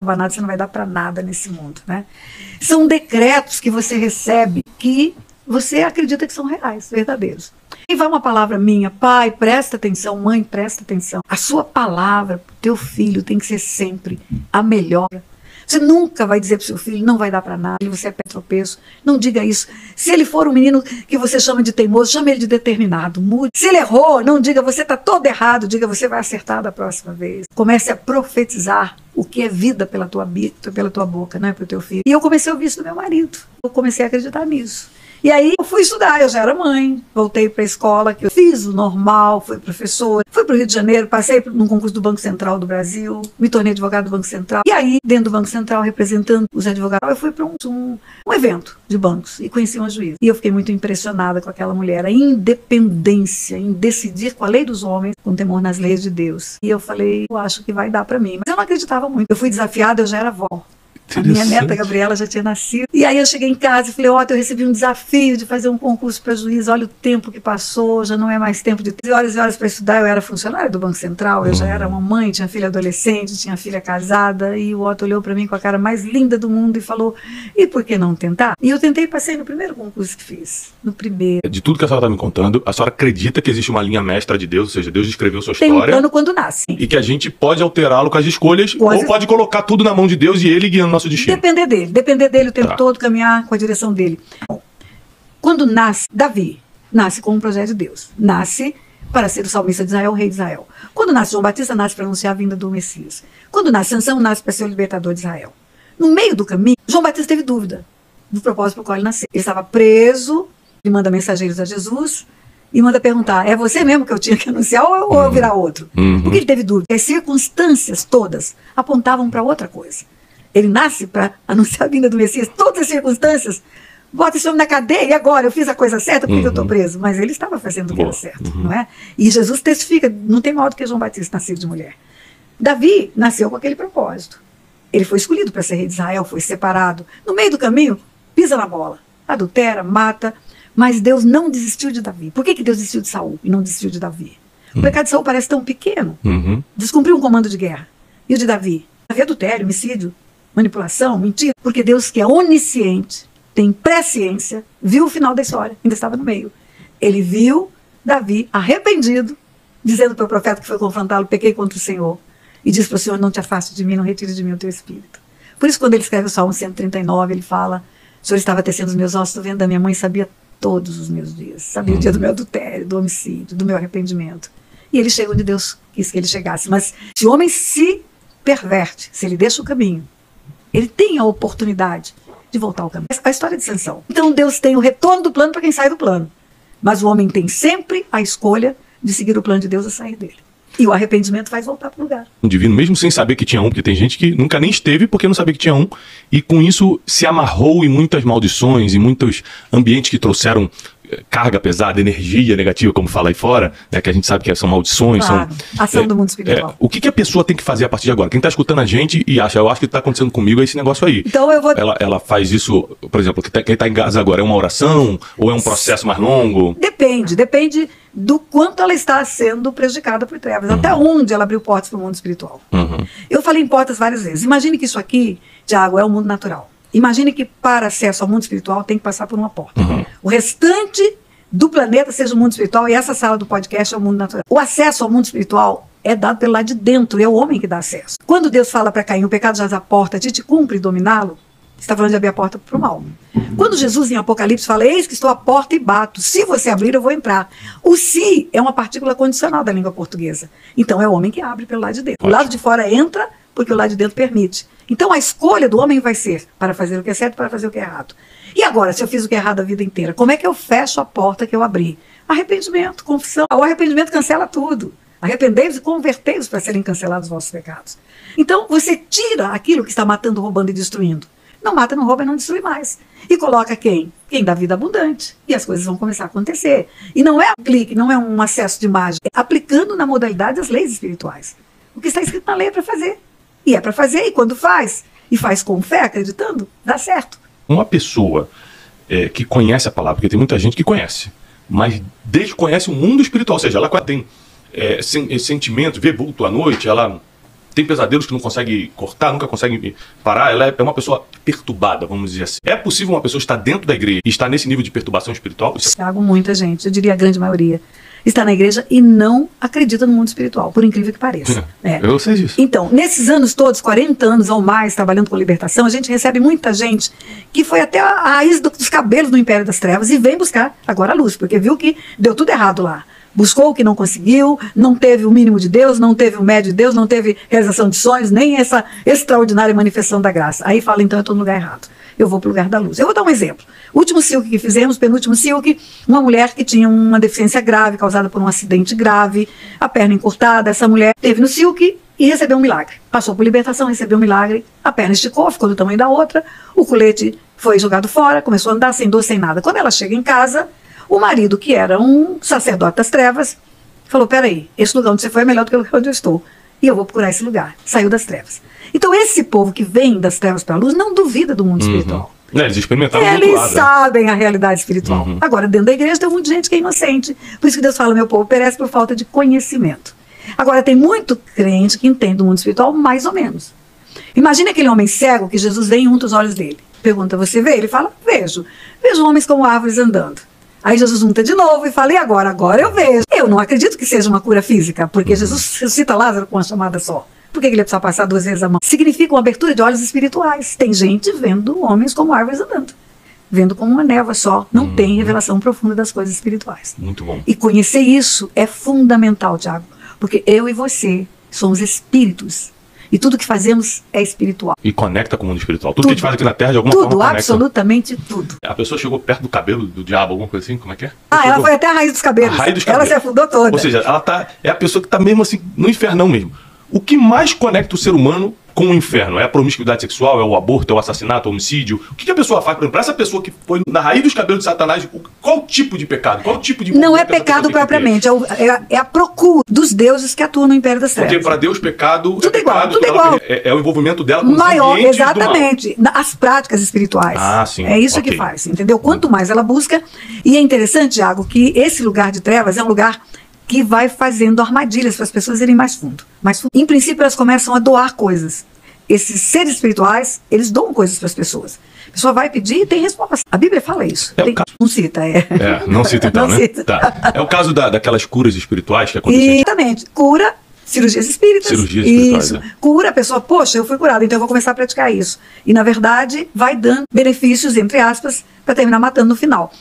nada, você não vai dar para nada nesse mundo, né? São decretos que você recebe que você acredita que são reais, verdadeiros. E vai uma palavra minha: pai, presta atenção, mãe, presta atenção. A sua palavra para o teu filho tem que ser sempre a melhor. Você nunca vai dizer para o seu filho, não vai dar para nada, você é pé tropeço. Não diga isso. Se ele for um menino que você chama de teimoso, chame ele de determinado. Mude. Se ele errou, não diga, você está todo errado. Diga, você vai acertar da próxima vez. Comece a profetizar o que é vida pela tua boca, não é para o teu filho. E eu comecei a ouvir isso do meu marido. Eu comecei a acreditar nisso. E aí eu fui estudar, eu já era mãe, voltei para a escola, que eu fiz o normal, fui professora, fui para o Rio de Janeiro, passei num concurso do Banco Central do Brasil, me tornei advogado do Banco Central. E aí, dentro do Banco Central, representando os advogados, eu fui para um evento de bancos e conheci uma juíza. E eu fiquei muito impressionada com aquela mulher, a independência em decidir com a lei dos homens, com temor nas leis de Deus. E eu falei, eu acho que vai dar para mim. Mas eu não acreditava muito. Eu fui desafiada, eu já era avó. A minha neta Gabriela já tinha nascido. E aí eu cheguei em casa e falei, eu recebi um desafio de fazer um concurso para juiz. Olha o tempo que passou, já não é mais tempo de 13 horas e horas para estudar. Eu era funcionária do Banco Central, eu já era uma mãe, tinha filha adolescente, tinha filha casada. E o Otto olhou para mim com a cara mais linda do mundo e falou, e por que não tentar? E eu tentei e passei no primeiro concurso que fiz. No primeiro. De tudo que a senhora está me contando, a senhora acredita que existe uma linha mestra de Deus, ou seja, Deus escreveu sua história. Tem um plano quando nasce. E que a gente pode alterá-lo com as escolhas, ou pode colocar tudo na mão de Deus e ele guiando nosso destino. Depender dele o tempo todo, caminhar com a direção dele. Quando nasce Davi, nasce com um projeto de Deus. Nasce para ser o salmista de Israel, o rei de Israel. Quando nasce João Batista, nasce para anunciar a vinda do Messias. Quando nasce Sansão, nasce para ser o libertador de Israel. No meio do caminho, João Batista teve dúvida do propósito para o qual ele nasceu. Ele estava preso, ele manda mensageiros a Jesus e manda perguntar, é você mesmo que eu tinha que anunciar ou eu virar outro? Porque ele teve dúvida. As circunstâncias todas apontavam para outra coisa. Ele nasce para anunciar a vinda do Messias. Todas as circunstâncias. Bota esse homem na cadeia e agora eu fiz a coisa certa porque eu estou preso. Mas ele estava fazendo o que era certo, não é? E Jesus testifica, não tem maior do que João Batista nascido de mulher. Davi nasceu com aquele propósito. Ele foi escolhido para ser rei de Israel, foi separado. No meio do caminho, pisa na bola. Adultera, mata. Mas Deus não desistiu de Davi. Por que Deus desistiu de Saul e não desistiu de Davi? O pecado de Saul parece tão pequeno. Descumpriu um comando de guerra. E o de Davi? Davi é adultério, homicídio, manipulação, mentira. Porque Deus, que é onisciente, tem presciência, viu o final da história, ainda estava no meio. Ele viu Davi arrependido, dizendo para o profeta que foi confrontá-lo, pequei contra o Senhor. E disse para o Senhor, não te afaste de mim, não retire de mim o teu espírito. Por isso, quando ele escreve o Salmo 139, ele fala, o Senhor estava tecendo os meus ossos, estou vendo, a minha mãe sabia todos os meus dias. Sabia o dia do meu adultério, do homicídio, do meu arrependimento. E ele chega onde Deus quis que ele chegasse. Mas se o homem se perverte, se ele deixa o caminho, ele tem a oportunidade de voltar ao caminho. A história de Sansão. Então Deus tem o retorno do plano para quem sai do plano. Mas o homem tem sempre a escolha de seguir o plano de Deus a sair dele. E o arrependimento faz voltar para o lugar. Um divino, mesmo sem saber que tinha um, porque tem gente que nunca nem esteve porque não sabia que tinha um, e com isso se amarrou em muitas maldições, em muitos ambientes que trouxeram carga pesada, energia negativa, como fala aí fora, né, que a gente sabe que são maldições. Claro, ação do mundo espiritual. O que a pessoa tem que fazer a partir de agora? Quem está escutando a gente e acha, eu acho que está acontecendo comigo é esse negócio aí. Então eu vou... Ela faz isso, por exemplo, quem está em casa agora, é uma oração ou é um processo mais longo? Depende do quanto ela está sendo prejudicada por trevas, até onde ela abriu portas para o mundo espiritual. Eu falei em portas várias vezes. Imagine que isso aqui, Tiago, é o mundo natural. Imagine que para acesso ao mundo espiritual tem que passar por uma porta. O restante do planeta seja o mundo espiritual e essa sala do podcast é o mundo natural. O acesso ao mundo espiritual é dado pelo lado de dentro, é o homem que dá acesso. Quando Deus fala para Caim, o pecado jaz à porta, te cumpre dominá-lo, está falando de abrir a porta para o mal. Quando Jesus em Apocalipse fala, eis que estou à porta e bato, se você abrir eu vou entrar. O se é uma partícula condicional da língua portuguesa. Então é o homem que abre pelo lado de dentro. O lado de fora entra porque o lado de dentro permite. Então a escolha do homem vai ser para fazer o que é certo, para fazer o que é errado. E agora, se eu fiz o que é errado a vida inteira, como é que eu fecho a porta que eu abri? Arrependimento, confissão. O arrependimento cancela tudo. Arrependei-vos e convertei-vos para serem cancelados os vossos pecados. Então você tira aquilo que está matando, roubando e destruindo. Não mata, não rouba e não destrui mais. E coloca quem? Quem dá vida abundante. E as coisas vão começar a acontecer. E não é um clique, não é um acesso de mágica. É aplicando na modalidade as leis espirituais. O que está escrito na lei é para fazer. E é para fazer, e quando faz, e faz com fé, acreditando, dá certo. Uma pessoa que conhece a palavra, porque tem muita gente que conhece, mas desconhece o mundo espiritual, ou seja, ela tem sentimento, vê vulto à noite, ela tem pesadelos que não consegue cortar, nunca consegue parar, ela é uma pessoa perturbada, vamos dizer assim. É possível uma pessoa estar dentro da igreja e estar nesse nível de perturbação espiritual? Tiago, muita gente, eu diria a grande maioria, está na igreja e não acredita no mundo espiritual, por incrível que pareça. Eu sei disso. Então, nesses anos todos, 40 anos ou mais, trabalhando com libertação, a gente recebe muita gente que foi até a raiz dos cabelos do Império das Trevas e vem buscar agora a luz, porque viu que deu tudo errado lá. Buscou o que não conseguiu, não teve o mínimo de Deus, não teve o médio de Deus, não teve realização de sonhos, nem essa extraordinária manifestação da graça. Aí fala, então eu estou no lugar errado. Eu vou para o lugar da luz. Eu vou dar um exemplo. Último silk que fizemos, penúltimo silk, uma mulher que tinha uma deficiência grave, causada por um acidente grave, a perna encurtada. Essa mulher teve no silk e recebeu um milagre. Passou por libertação, recebeu um milagre, a perna esticou, ficou do tamanho da outra, o colete foi jogado fora, começou a andar sem dor, sem nada. Quando ela chega em casa, o marido, que era um sacerdote das trevas, falou, peraí, esse lugar onde você foi é melhor do que o lugar onde eu estou. E eu vou procurar esse lugar. Saiu das trevas. Então esse povo que vem das trevas para a luz não duvida do mundo espiritual. Eles experimentaram Eles do outro lado, sabem a realidade espiritual. Agora, dentro da igreja tem muita gente que é inocente. Por isso que Deus fala, meu povo perece por falta de conhecimento. Agora, tem muito crente que entende o mundo espiritual mais ou menos. Imagina aquele homem cego que Jesus vem e unta os olhos dele. Pergunta, você vê? Ele fala, vejo. Vejo homens como árvores andando. Aí Jesus unta de novo e fala, e agora? Agora eu vejo. Eu não acredito que seja uma cura física, porque Jesus ressuscita Lázaro com uma chamada só. Por que ele precisa passar 2 vezes a mão? Significa uma abertura de olhos espirituais. Tem gente vendo homens como árvores andando. Vendo como uma névoa só. Não tem revelação profunda das coisas espirituais. Muito bom. E conhecer isso é fundamental, Tiago. Porque eu e você somos espíritos. E tudo que fazemos é espiritual. E conecta com o mundo espiritual. Tudo que a gente faz aqui na Terra, de alguma forma, conecta. Absolutamente tudo. A pessoa chegou perto do cabelo do diabo, alguma coisa assim? Como é que é? Ela foi até a raiz dos cabelos. A raiz dos cabelos. Ela se afundou toda. Ou seja, é a pessoa que está mesmo assim, no infernão mesmo. O que mais conecta o ser humano com o inferno? É a promiscuidade sexual, é o aborto, é o assassinato, é o homicídio? O que a pessoa faz? Por exemplo, essa pessoa que foi na raiz dos cabelos de Satanás, qual tipo de pecado? Qual tipo de... Não é pecado propriamente, é a procura dos deuses que atuam no Império das Trevas. Porque para Deus pecado tudo é igual, pecado, tudo igual. É o envolvimento dela com os maior, ambientes exatamente. do mal. As práticas espirituais. Ah, sim. É isso que faz, entendeu? Quanto mais ela busca. E é interessante, Thiago, que esse lugar de trevas é um lugar que vai fazendo armadilhas para as pessoas irem mais fundo. Em princípio, elas começam a doar coisas. Esses seres espirituais, eles doam coisas para as pessoas. A pessoa vai pedir e tem resposta. A Bíblia fala isso. Não cita, não cita então, não né? Cita. Tá. É o caso daquelas curas espirituais que acontecem. Exatamente. Cura, cirurgias espíritas. Cirurgias espirituais, isso. Cura, a pessoa, poxa, eu fui curada, então eu vou começar a praticar isso. E, na verdade, vai dando benefícios, entre aspas, para terminar matando no final.